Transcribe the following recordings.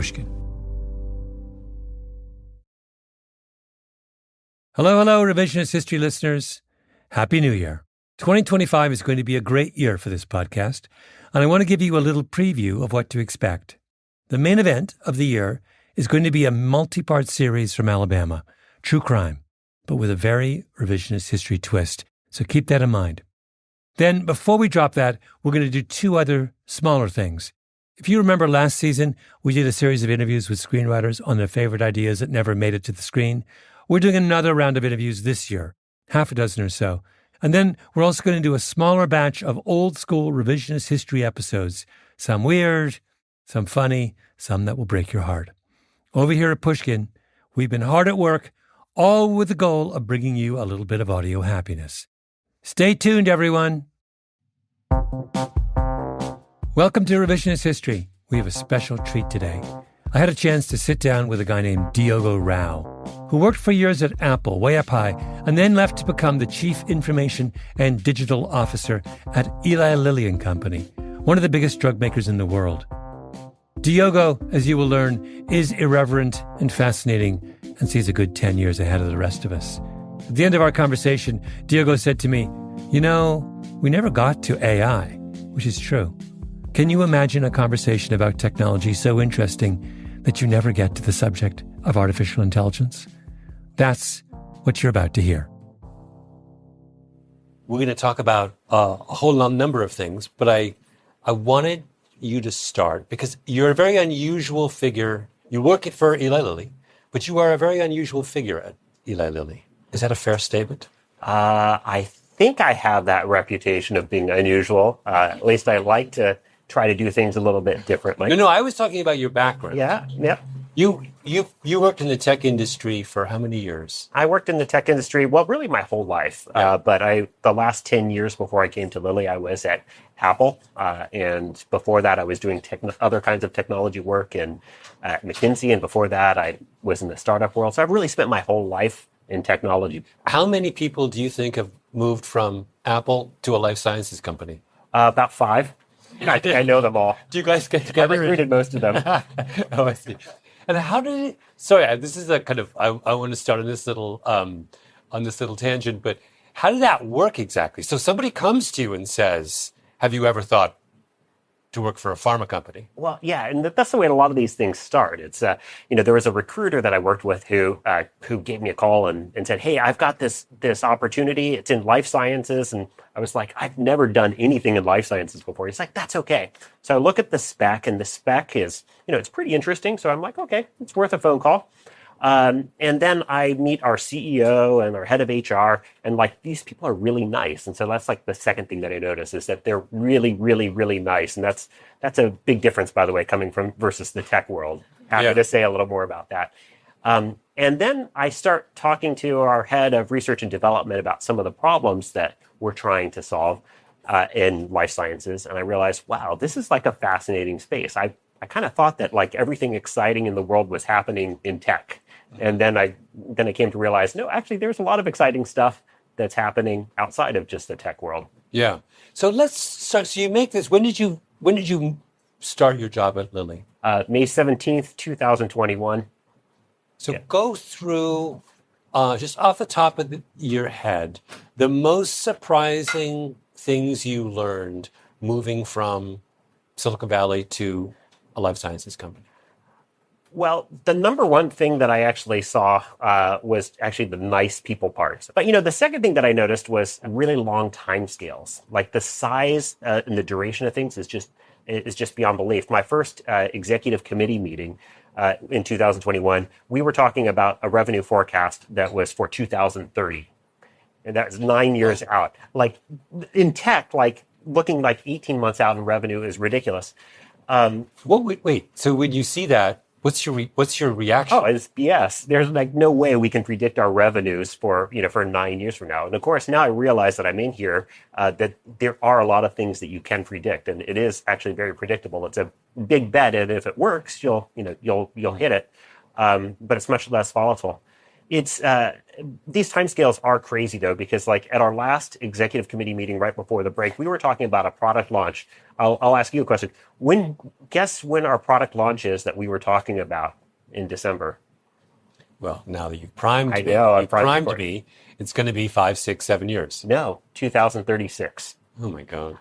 Pushkin. Hello, Revisionist History listeners. Happy New Year. 2025 is going to be a great year for this podcast, and I want to give you a little preview of what to expect. The main event of the year is going to be a multi-part series from Alabama, true crime, but with a very revisionist history twist, so keep that in mind. Then, before we drop that, we're going to do two other smaller things. If you remember last season, we did a series of interviews with screenwriters on their favorite ideas that never made it to the screen. We're doing another round of interviews this year, half a dozen or so. And then we're also going to do a smaller batch of old-school revisionist history episodes, some weird, some funny, some that will break your heart. Over here at Pushkin, we've been hard at work, all with the goal of bringing you a little bit of audio happiness. Stay tuned, everyone. Welcome to Revisionist History. We have a special treat today. I had a chance to sit down with a guy named Diogo, who worked for years at Apple, way up high, and then left to become the Chief Information and Digital Officer at Eli Lilly and Company, one of the biggest drug makers in the world. Diogo, as you will learn, is irreverent and fascinating and sees a good 10 years ahead of the rest of us. At the end of our conversation, Diogo said to me, "You know, we never got to AI," which is true. Can you imagine a conversation about technology so interesting that you never get to the subject of artificial intelligence? That's what you're about to hear. We're going to talk about a whole number of things, but I wanted you to start because you're a very unusual figure. You work for Eli Lilly, but you are a very unusual figure at Eli Lilly. Is that a fair statement? I think I have that reputation of being unusual. At least I like to try to do things a little bit differently. No, I was talking about your background. Yeah. You worked in the tech industry for how many years? I worked in the tech industry, well, really my whole life. Yeah. But the last 10 years before I came to Lilly, I was at Apple. And before that, I was doing other kinds of technology work at McKinsey. And before that, I was in the startup world. So I've really spent my whole life in technology. How many people do you think have moved from Apple to a life sciences company? About 5. I think I know them all. Do you guys get together? I recruited most of them. Oh, I see. And how did it? Sorry, this is a kind of. I want to start on this little tangent, but how did that work exactly? So somebody comes to you and says, "Have you ever thought to work for a pharma company?" Well, yeah, and that's the way a lot of these things start. It's there was a recruiter that I worked with who gave me a call and said, "Hey, I've got this opportunity. It's in life sciences." And I was like, "I've never done anything in life sciences before." He's like, "That's okay." So I look at the spec, and the spec is, it's pretty interesting. So I'm like, "Okay, it's worth a phone call." And then I meet our CEO and our head of HR, and these people are really nice. And so that's the second thing that I notice is that they're really, really, really nice. And that's a big difference, by the way, coming from versus the tech world. Happy to say a little more about that. And then I start talking to our head of research and development about some of the problems that we're trying to solve in life sciences. And I realized, wow, this is a fascinating space. I kind of thought that everything exciting in the world was happening in tech. And then I came to realize, no, actually, there's a lot of exciting stuff that's happening outside of just the tech world. Yeah. So let's start. So you make this. When did you start your job at Lilly? May 17th, 2021. So go through, just off the top of your head, the most surprising things you learned moving from Silicon Valley to a life sciences company. Well, the number one thing that I actually saw was actually the nice people parts. But, the second thing that I noticed was really long time scales. The size and the duration of things is just beyond belief. My first executive committee meeting in 2021, we were talking about a revenue forecast that was for 2030. And that was 9 years out. In tech, looking 18 months out in revenue is ridiculous. Wait. So when you see that, what's your reaction? Oh, it's BS. There's no way we can predict our revenues for 9 years from now. And of course, now I realize that I'm in here, that there are a lot of things that you can predict, and it is actually very predictable. It's a big bet, and if it works, you'll hit it. But it's much less volatile. It's these timescales are crazy though, because like at our last executive committee meeting right before the break, we were talking about a product launch. I'll ask you a question. Guess when our product launch is that we were talking about in December? Well, now that you've primed I me, know, you've primed me, it's going to be 5, 6, 7 years. No, 2036. Oh my God.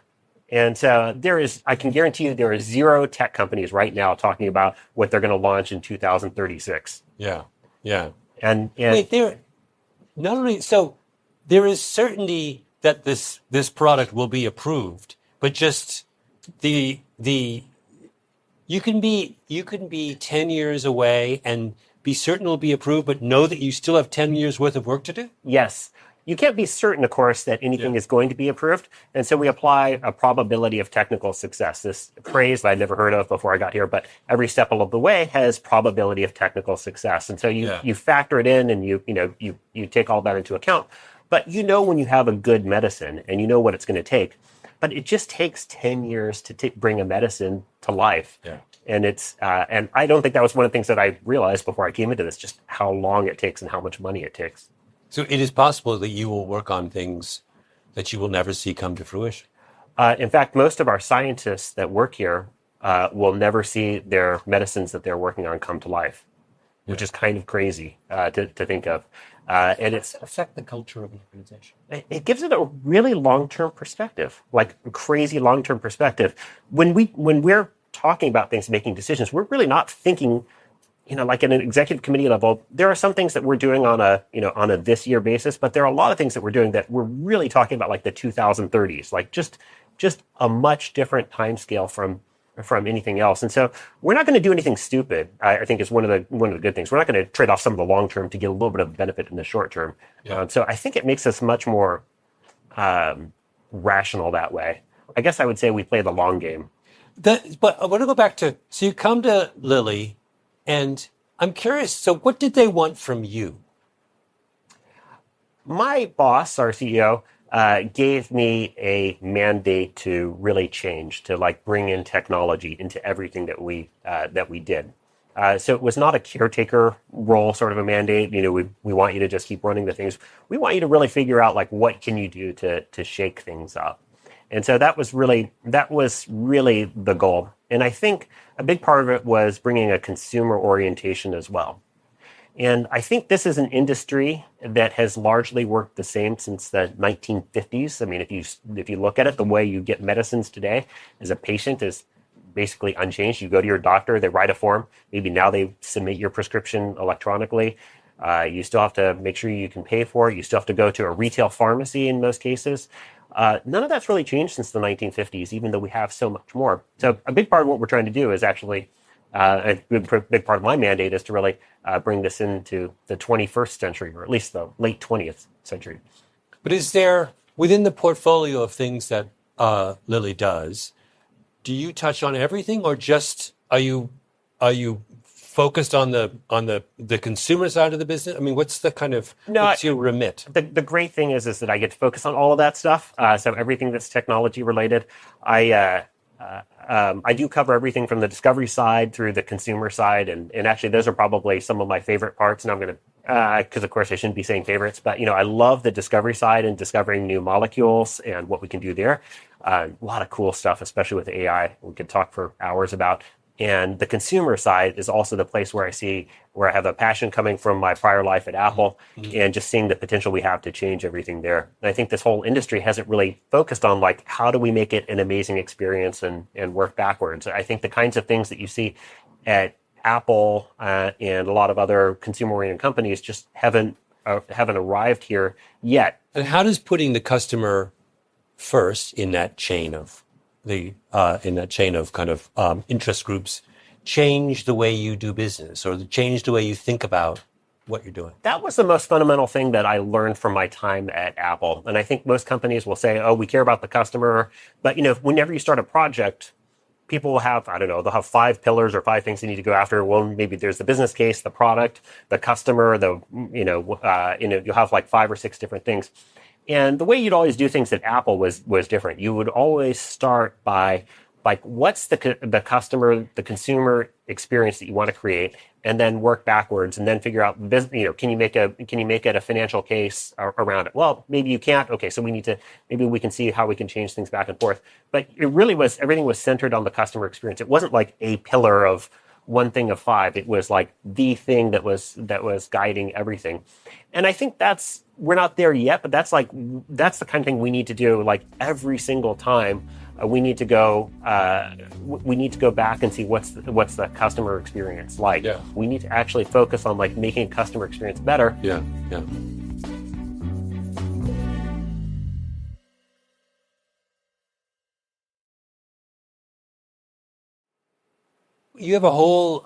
And I can guarantee you there are 0 tech companies right now talking about what they're going to launch in 2036. Yeah, yeah. And wait, not only so, there is certainty that this product will be approved, but just the you can be 10 years away and be certain it'll be approved, but know that you still have 10 years worth of work to do? Yes. You can't be certain, of course, that anything is going to be approved. And so we apply a probability of technical success. This phrase I'd never heard of before I got here, but every step of the way has probability of technical success. And so you factor it in and you take all that into account. But you know when you have a good medicine and you know what it's going to take. But it just takes 10 years to bring a medicine to life. Yeah. And and I don't think that was one of the things that I realized before I came into this, just how long it takes and how much money it takes. So it is possible that you will work on things that you will never see come to fruition. In fact, most of our scientists that work here will never see their medicines that they're working on come to life, which is kind of crazy to think of. And it's affect the culture of an organization. It gives it a really long-term perspective, like a crazy long-term perspective. When we're talking about things, making decisions, we're really not thinking, like at an executive committee level, there are some things that we're doing on a this year basis, but there are a lot of things that we're doing that we're really talking about like the 2030s, like just a much different time scale from anything else. And so we're not going to do anything stupid. I think is one of the good things. We're not going to trade off some of the long term to get a little bit of benefit in the short term. Yeah. So I think it makes us much more rational that way. I guess I would say we play the long game. But I want to go back to, so you come to Lilly, and I'm curious, so what did they want from you? My boss, our CEO, gave me a mandate to really change, to like bring in technology into everything that we did. So it was not a caretaker role, sort of a mandate. We want you to just keep running the things. We want you to really figure out like what can you do to shake things up. And so that was really the goal. And I think a big part of it was bringing a consumer orientation as well. And I think this is an industry that has largely worked the same since the 1950s. I mean, if you look at it, the way you get medicines today as a patient is basically unchanged. You go to your doctor, they write a form. Maybe now they submit your prescription electronically. You still have to make sure you can pay for it. You still have to go to a retail pharmacy in most cases. None of that's really changed since the 1950s, even though we have so much more. So a big part of what we're trying to do is actually, a big part of my mandate is to really bring this into the 21st century, or at least the late 20th century. But is there, within the portfolio of things that Lilly does, do you touch on everything, or just are you focused on the consumer side of the business? I mean, what's your remit? The great thing is that I get to focus on all of that stuff. So everything that's technology related, I do cover everything from the discovery side through the consumer side, and actually those are probably some of my favorite parts. And I'm going to, because of course I shouldn't be saying favorites, but I love the discovery side and discovering new molecules and what we can do there. A lot of cool stuff, especially with AI. We could talk for hours about. And the consumer side is also the place where I have a passion coming from my prior life at Apple, and just seeing the potential we have to change everything there. And I think this whole industry hasn't really focused on like, how do we make it an amazing experience and work backwards. I think the kinds of things that you see at Apple and a lot of other consumer-oriented companies just haven't arrived here yet. And how does putting the customer first in that chain of interest groups change the way you do business, or change the way you think about what you're doing? That was the most fundamental thing that I learned from my time at Apple. And I think most companies will say, oh, we care about the customer. But, whenever you start a project, people will have, they'll have 5 pillars or 5 things they need to go after. Well, maybe there's the business case, the product, the customer, you'll have like 5 or 6 different things. And the way you'd always do things at Apple was different. You would always start by, like, what's the customer, the consumer experience that you want to create? and then work backwards, and then figure out, can you make it a financial case around it? Well, maybe you can't. Okay, so maybe we can see how we can change things back and forth. But it really was, everything was centered on the customer experience. It wasn't like a pillar of one thing of five. It was like the thing that was guiding everything. And I think we're not there yet, but that's the kind of thing we need to do. Like every single time, we need to go back and see what's the customer experience like. Yeah. We need to actually focus on like making customer experience better. Yeah. You have a whole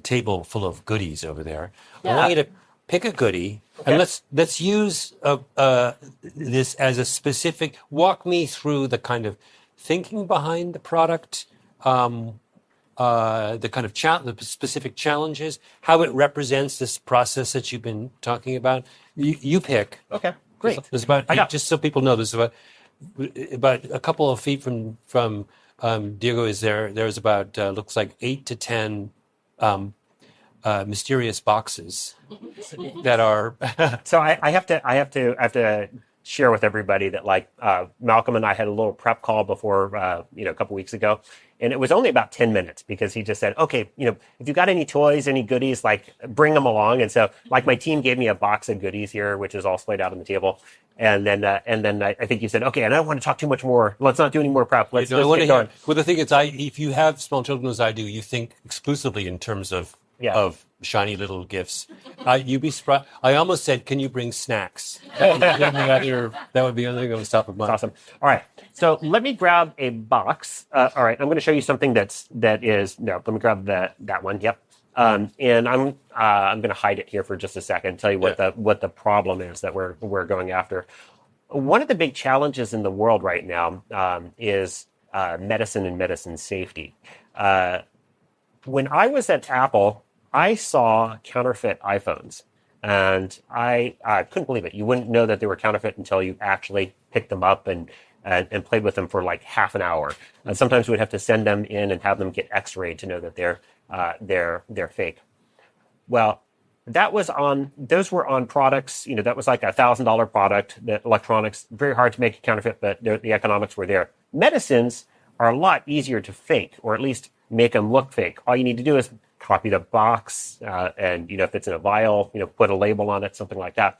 table full of goodies over there. Yeah. I want you to pick a goodie, and let's use this as a specific. Walk me through the kind of thinking behind the product, the kind of the specific challenges, how it represents this process that you've been talking about. You pick. Okay, great. There's just so people know, there's about a couple of feet from Diogo is there. There's about looks like 8 to 10 mysterious boxes that are. So I have to share with everybody that like Malcolm and I had a little prep call before a couple weeks ago, and it was only about 10 minutes because he just said, okay, if you got any toys, any goodies, like bring them along. And so like my team gave me a box of goodies here, which is all splayed out on the table. And then I think you said, okay, and I don't want to talk too much more. Let's not do any more prep. Let's get going. Well, the thing is, if you have small children as I do, you think exclusively in terms of shiny little gifts. You'd be surprised. I almost said, can you bring snacks? That would be the only thing that would stop of mine. Awesome. All right. So let me grab a box. All right. I'm going to show you something let me grab that one. Yep. And I'm going to hide it here for just a second, tell you what the problem is that we're going after. One of the big challenges in the world right now is medicine and medicine safety. When I was at Apple, I saw counterfeit iPhones, and I couldn't believe it. You wouldn't know that they were counterfeit until you actually picked them up and played with them for like half an hour. And sometimes we'd have to send them in and have them get X-rayed to know that they're fake. Well, those were on products. That was like $1,000 product. The electronics, very hard to make a counterfeit, but the economics were there. Medicines are a lot easier to fake, or at least make them look fake. All you need to do is copy the box, and if it's in a vial, put a label on it, something like that.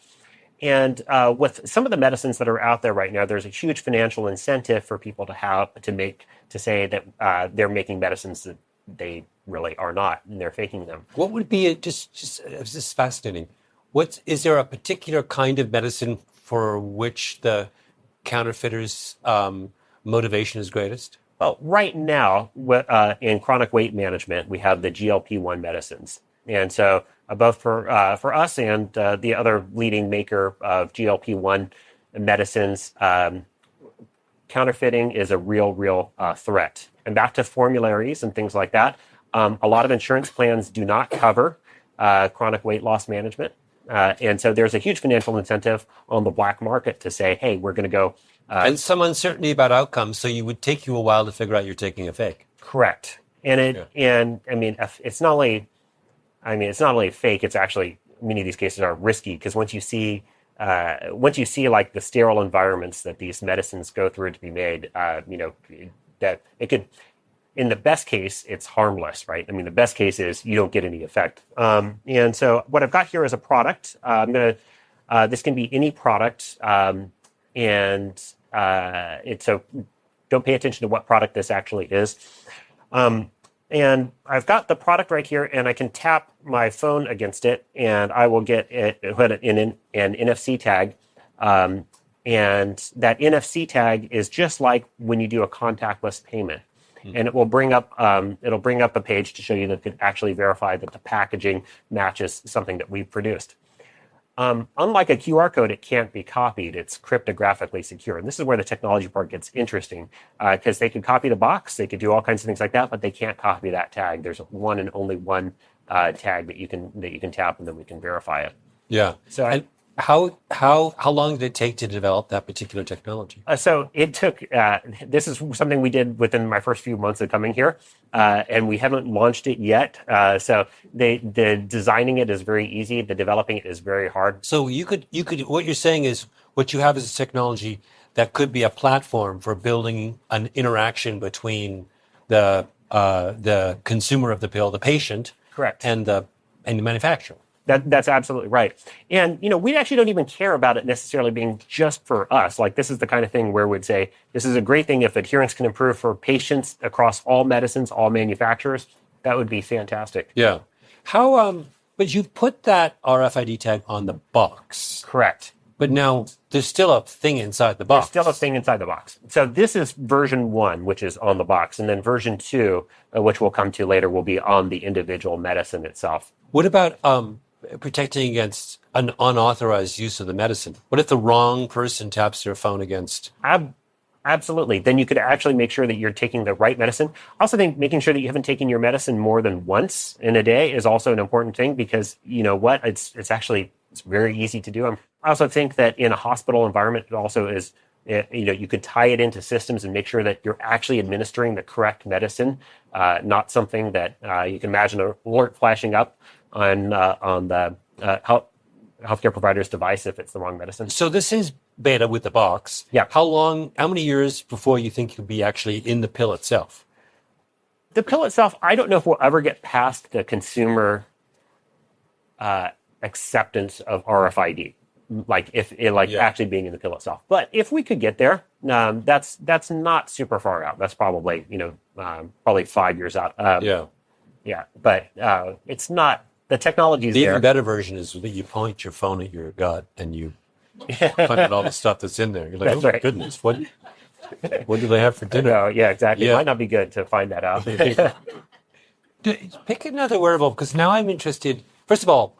And with some of the medicines that are out there right now, there's a huge financial incentive for people to say that they're making medicines that they really are not, and they're faking them. What would be this is fascinating. Is there a particular kind of medicine for which the counterfeiters' motivation is greatest? Well, right now, in chronic weight management, we have the GLP-1 medicines. And so both for us and the other leading maker of GLP-1 medicines, counterfeiting is a real threat. And back to formularies and things like that, a lot of insurance plans do not cover chronic weight loss management. And so there's a huge financial incentive on the black market to say, hey, we're going to go... and some uncertainty about outcomes, so it would take you a while to figure out you're taking a fake. Correct. And it's not only fake, it's actually, many of these cases are risky, because once you see like the sterile environments that these medicines go through to be made, that it could, in the best case, it's harmless, right? The best case is you don't get any effect. And so what I've got here is a product. This can be any product, so don't pay attention to what product this actually is. And I've got the product right here, and I can tap my phone against it, and I will get it in an NFC tag. And that NFC tag is just like when you do a contactless payment. And it will bring up a page to show you that it could actually verify that the packaging matches something that we've produced. Unlike a QR code, it can't be copied. It's cryptographically secure. And this is where the technology part gets interesting, because they could copy the box, they could do all kinds of things like that, but they can't copy that tag. There's one and only one tag that you can tap, and then we can verify it. Yeah. So how long did it take to develop that particular technology? So it took, this is something we did within my first few months of coming here, and we haven't launched it yet. So the designing it is very easy. The developing it is very hard. So you could, what you're saying is what you have is a technology that could be a platform for building an interaction between the consumer of the pill, the patient, Correct, and the manufacturer. That's absolutely right. And, we actually don't even care about it necessarily being just for us. Like, this is the kind of thing where we'd say, this is a great thing if adherence can improve for patients across all medicines, all manufacturers. That would be fantastic. Yeah. But you put that RFID tag on the box. Correct. But now there's still a thing inside the box. There's still a thing inside the box. So this is version 1, which is on the box. And then version 2, which we'll come to later, will be on the individual medicine itself. What about protecting against an unauthorized use of the medicine? What if the wrong person taps their phone against? Absolutely. Then you could actually make sure that you're taking the right medicine. I also think making sure that you haven't taken your medicine more than once in a day is also an important thing, because you know what? It's very easy to do. I also think that in a hospital environment, it also is, you could tie it into systems and make sure that you're actually administering the correct medicine, not something that you can imagine an alert flashing up on the healthcare provider's device if it's the wrong medicine. So this is beta with the box. Yeah. How many years before you think you'll be actually in the pill itself? The pill itself, I don't know if we'll ever get past the consumer acceptance of RFID, actually being in the pill itself. But if we could get there, that's not super far out. That's probably probably 5 years out. Yeah. But it's not. The technology is there. The even better version is that you point your phone at your gut and you find out all the stuff that's in there. You're like, that's my right. goodness, what do they have for dinner? Yeah, exactly. Yeah. It might not be good to find that out. Pick another wearable, because now I'm interested. First of all,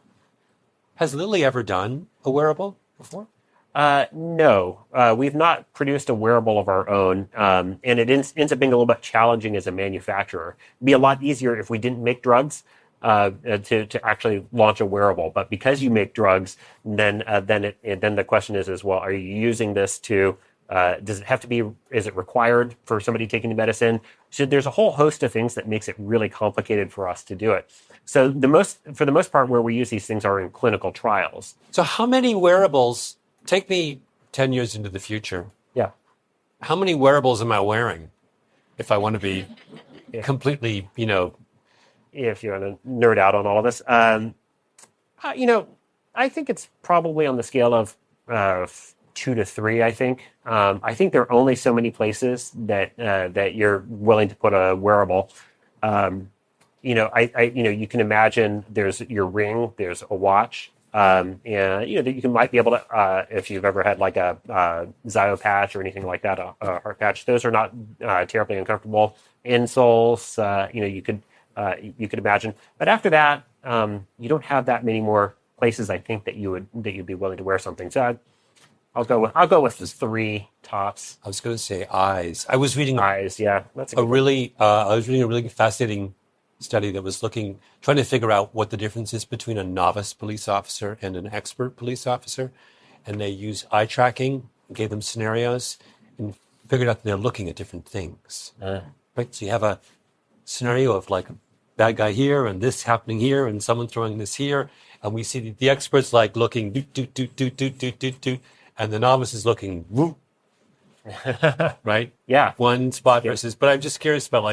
has Lilly ever done a wearable before? No, we've not produced a wearable of our own, and it ends up being a little bit challenging as a manufacturer. It'd be a lot easier if we didn't make drugs to actually launch a wearable. But because you make drugs, then the question is, well, are you using this to? Does it have to be? Is it required for somebody taking the medicine? So there's a whole host of things that makes it really complicated for us to do it. So for the most part, where we use these things are in clinical trials. So how many wearables? Take me 10 years into the future. Yeah. How many wearables am I wearing if I want to be completely, If you want to nerd out on all of this, I think it's probably on the scale of 2 to 3. I think there are only so many places that you're willing to put a wearable. You can imagine there's your ring, there's a watch, and that you might be able to, if you've ever had like a Zio patch or anything like that, a heart patch. Those are not terribly uncomfortable. Insoles, you could imagine. But after that, you don't have that many more places. I think that you'd be willing to wear something. So I'll go with the 3 tops. I was going to say eyes. I was reading eyes. Yeah, that's I was reading a really fascinating study that was trying to figure out what the difference is between a novice police officer and an expert police officer, and they use eye tracking, gave them scenarios, and figured out that they're looking at different things. Right, so you have a scenario of like a bad guy here and this happening here and someone throwing this here, and we see the experts like looking do, and the novice is looking woo. Right? Yeah. One spot versus, but I'm just curious about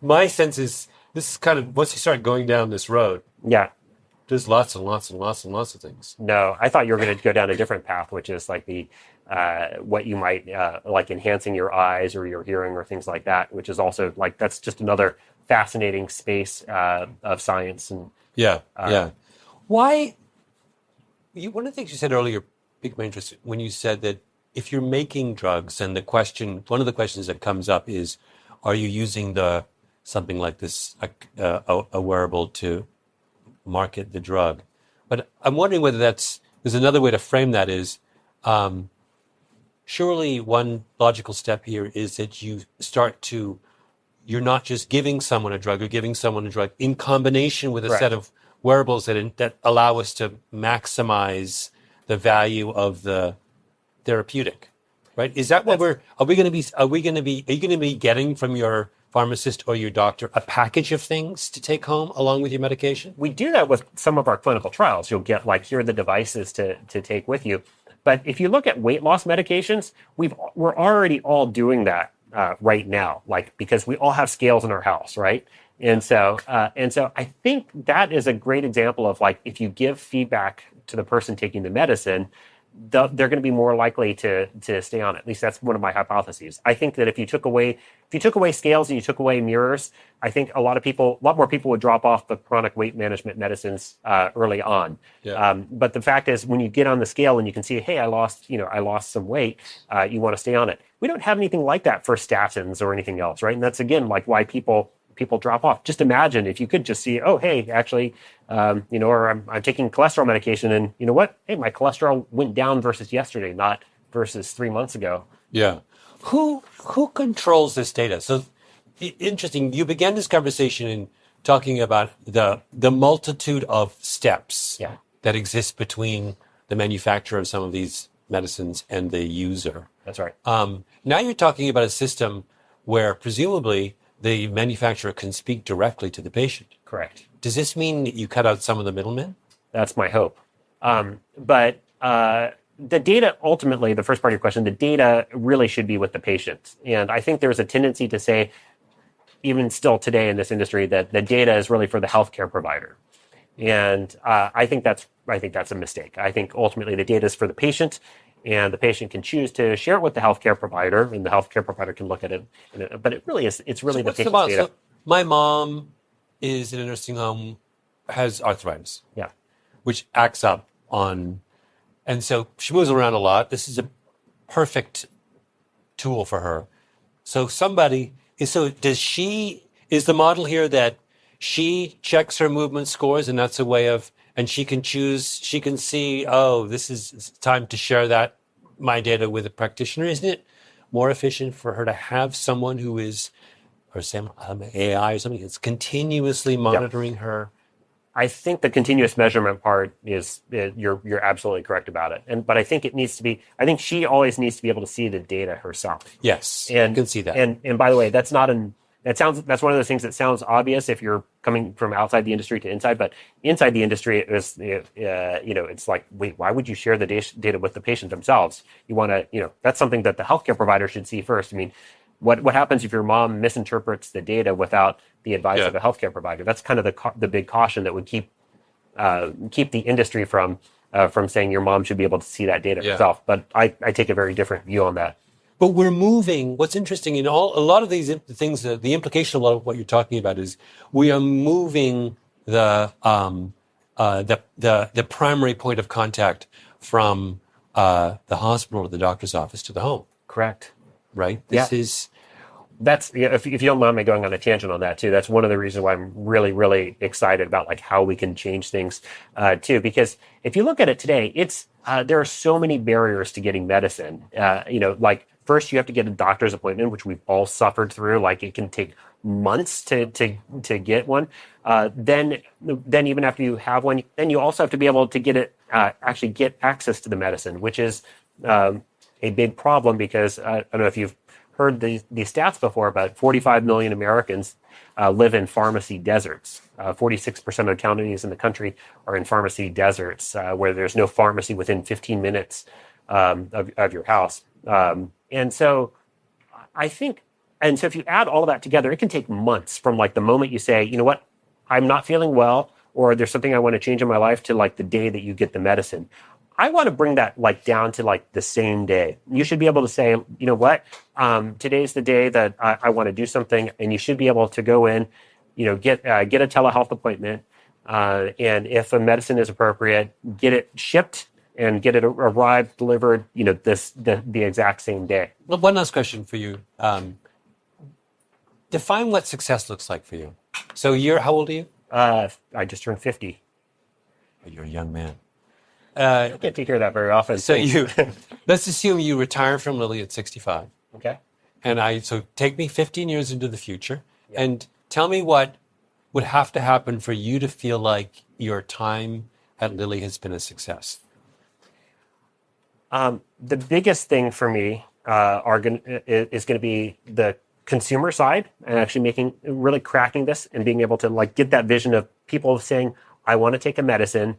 my sense is this is kind of, once you start going down this road, there's lots and lots and lots and lots of things. No, I thought you were going to go down a different path, which is like the what you might like enhancing your eyes or your hearing or things like that, which is also like that's just another fascinating space of science. And why? One of the things you said earlier piqued my interest when you said that if you're making drugs, and one of the questions that comes up is, are you using something like this a wearable to market the drug? But I'm wondering whether there's another way to frame that is, surely one logical step here is that you're not just giving someone a drug, you're giving someone a drug in combination with a set of wearables that allow us to maximize the value of the therapeutic, right? Is that what are you going to be getting from your pharmacist or your doctor a package of things to take home along with your medication? We do that with some of our clinical trials. You'll get like, here are the devices to take with you. But if you look at weight loss medications, we're already all doing that right now, like, because we all have scales in our house, right? And so I think that is a great example of, like, if you give feedback to the person taking the medicine, they're going to be more likely to stay on it. At least that's one of my hypotheses. I think that if you took away scales and you took away mirrors, I think a lot more people would drop off the chronic weight management medicines early on. Yeah. But the fact is, when you get on the scale and you can see, hey, I lost some weight, you want to stay on it. We don't have anything like that for statins or anything else, right? And that's, again, like, why people drop off. Just imagine if you could just see, oh, hey, actually, or I'm taking cholesterol medication, and you know what? Hey, my cholesterol went down versus yesterday, not versus 3 months ago. Yeah. Who controls this data? So interesting. You began this conversation in talking about the multitude of steps that exist between the manufacturer of some of these medicines and the user. That's right. Now you're talking about a system where presumably the manufacturer can speak directly to the patient. Correct. Does this mean that you cut out some of the middlemen? That's my hope. But the data, ultimately, the first part of your question, the data really should be with the patient. And I think there's a tendency to say, even still today in this industry, that the data is really for the healthcare provider. And I think that's a mistake. I think ultimately the data is for the patient, and the patient can choose to share it with the healthcare provider, and the healthcare provider can look at it. But it's really the patient's data. So my mom is in a nursing home, has arthritis, which acts up on, and so she moves around a lot. This is a perfect tool for her. So is the model here that she checks her movement scores, and that's a way of, and she can see, oh, this is time to share my data with a practitioner. Isn't it more efficient for her to have someone who is, or some AI or something that's continuously monitoring her? I think the continuous measurement part is, you're absolutely correct about it. But I think I think she always needs to be able to see the data herself. Yes, I can see that. And by the way, that's one of those things that sounds obvious if you're coming from outside the industry to inside, but inside the industry, it's like, wait, why would you share the data with the patient themselves? You want to, that's something that the healthcare provider should see first. I mean, what happens if your mom misinterprets the data without the advice of a healthcare provider? That's kind of the big caution that would keep the industry from saying your mom should be able to see that data herself. But I take a very different view on that. But we're moving. What's interesting in a lot of these things, the implication of a lot of what you're talking about is we are moving the primary point of contact from the hospital or the doctor's office to the home. Correct. Right. That's if you don't mind me going on a tangent on that too. That's one of the reasons why I'm really, really excited about, like, how we can change things too. Because if you look at it today, there are so many barriers to getting medicine. Like, first you have to get a doctor's appointment, which we've all suffered through. Like, it can take months to get one. Then even after you have one, then you also have to be able to actually get access to the medicine, which is a big problem, because I don't know if you've heard these stats before, but 45 million Americans live in pharmacy deserts. 46% of counties in the country are in pharmacy deserts, where there's no pharmacy within 15 minutes of your house. And so if you add all of that together, it can take months from, like, the moment you say, you know what, I'm not feeling well, or there's something I want to change in my life, to, like, the day that you get the medicine. I want to bring that, like, down to, like, the same day. You should be able to say, you know what, today's the day that I want to do something, and you should be able to go in, get a telehealth appointment, and if a medicine is appropriate, get it shipped and get it arrived, delivered, the exact same day. Well, one last question for you. Define what success looks like for you. So how old are you? I just turned 50. Oh, you're a young man. I don't get to hear that very often. So let's assume you retire from Lilly at 65. Okay. So take me 15 years into the future and tell me what would have to happen for you to feel like your time at Lilly has been a success? The biggest thing for me is going to be the consumer side, and actually really cracking this and being able to like get that vision of people saying, I want to take a medicine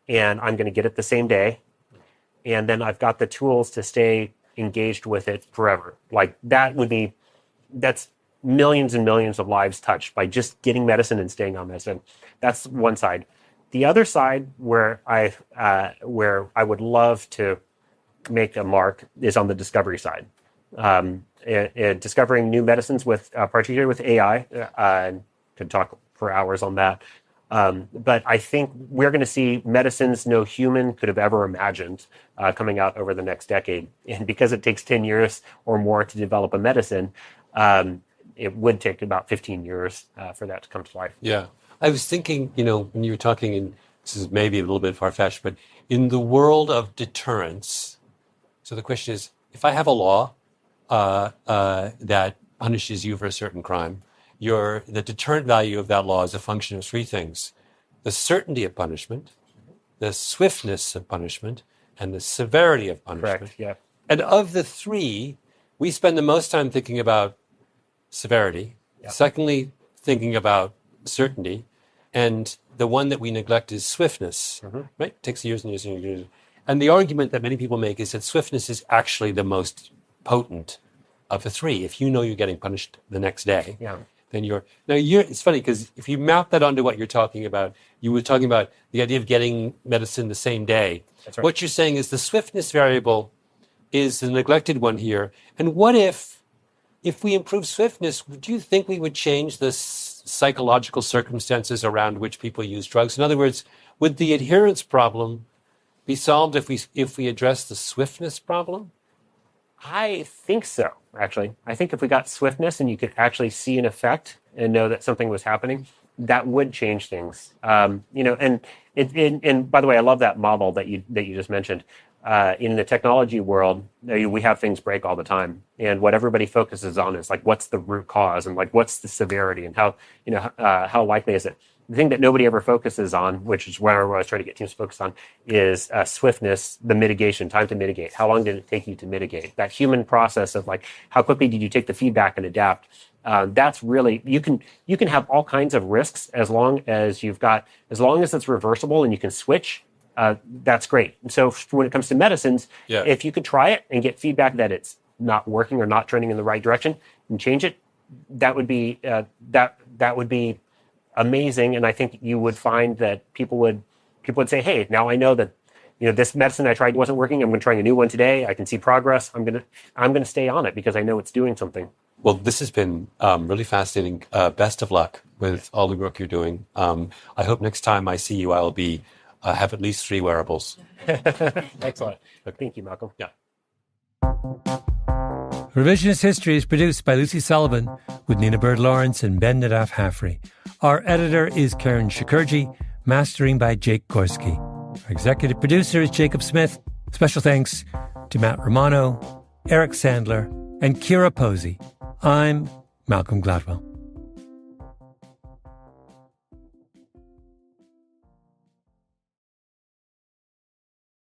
and I'm going to get it the same day. And then I've got the tools to stay engaged with it forever. Like that's millions and millions of lives touched by just getting medicine and staying on medicine. That's one side. The other side where I would love to make a mark is on the discovery side. Discovering new medicines particularly with AI. Could talk for hours on that. But I think we're going to see medicines no human could have ever imagined coming out over the next decade. And because it takes 10 years or more to develop a medicine, it would take about 15 years for that to come to life. Yeah. I was thinking, when you were talking, and this is maybe a little bit far-fetched, but in the world of deterrence, so the question is, if I have a law that punishes you for a certain crime, the deterrent value of that law is a function of three things: the certainty of punishment, the swiftness of punishment, and the severity of punishment. Correct, yeah. And of the three, we spend the most time thinking about severity. Yep. Secondly, thinking about certainty. And the one that we neglect is swiftness, right? It takes years and years and years. And the argument that many people make is that swiftness is actually the most potent of the three. If you know you're getting punished the next day, then it's funny because if you map that onto what you're talking about, you were talking about the idea of getting medicine the same day. That's right. What you're saying is the swiftness variable is the neglected one here. And what if we improve swiftness, do you think we would change the psychological circumstances around which people use drugs? In other words, would the adherence problem be solved if we address the swiftness problem? I think so, actually. I think if we got swiftness and you could actually see an effect and know that something was happening, that would change things. And by the way, I love that model that you just mentioned. In the technology world, we have things break all the time, and what everybody focuses on is like, what's the root cause, and like, what's the severity, and how likely is it? The thing that nobody ever focuses on, which is where I was trying to get teams focused on, is swiftness, the mitigation, time to mitigate. How long did it take you to mitigate? That human process of like, how quickly did you take the feedback and adapt? That's really, you can have all kinds of risks as long as it's reversible and you can switch. That's great. And so when it comes to medicines, if you could try it and get feedback that it's not working or not trending in the right direction and change it, that would be amazing. And I think you would find that people would say, hey, now I know that this medicine I tried wasn't working. I'm going to try a new one today. I can see progress. I'm going to stay on it because I know it's doing something. Well, this has been really fascinating. Best of luck with all the work you're doing. I hope next time I see you, I'll be have at least 3 wearables. Excellent. Okay. Thank you, Malcolm. Yeah. Revisionist History is produced by Lucy Sullivan with Nina Bird-Lawrence and Ben Nadaf Haffrey. Our editor is Karen Shakurji, mastering by Jake Gorski. Our executive producer is Jacob Smith. Special thanks to Matt Romano, Eric Sandler, and Kira Posey. I'm Malcolm Gladwell.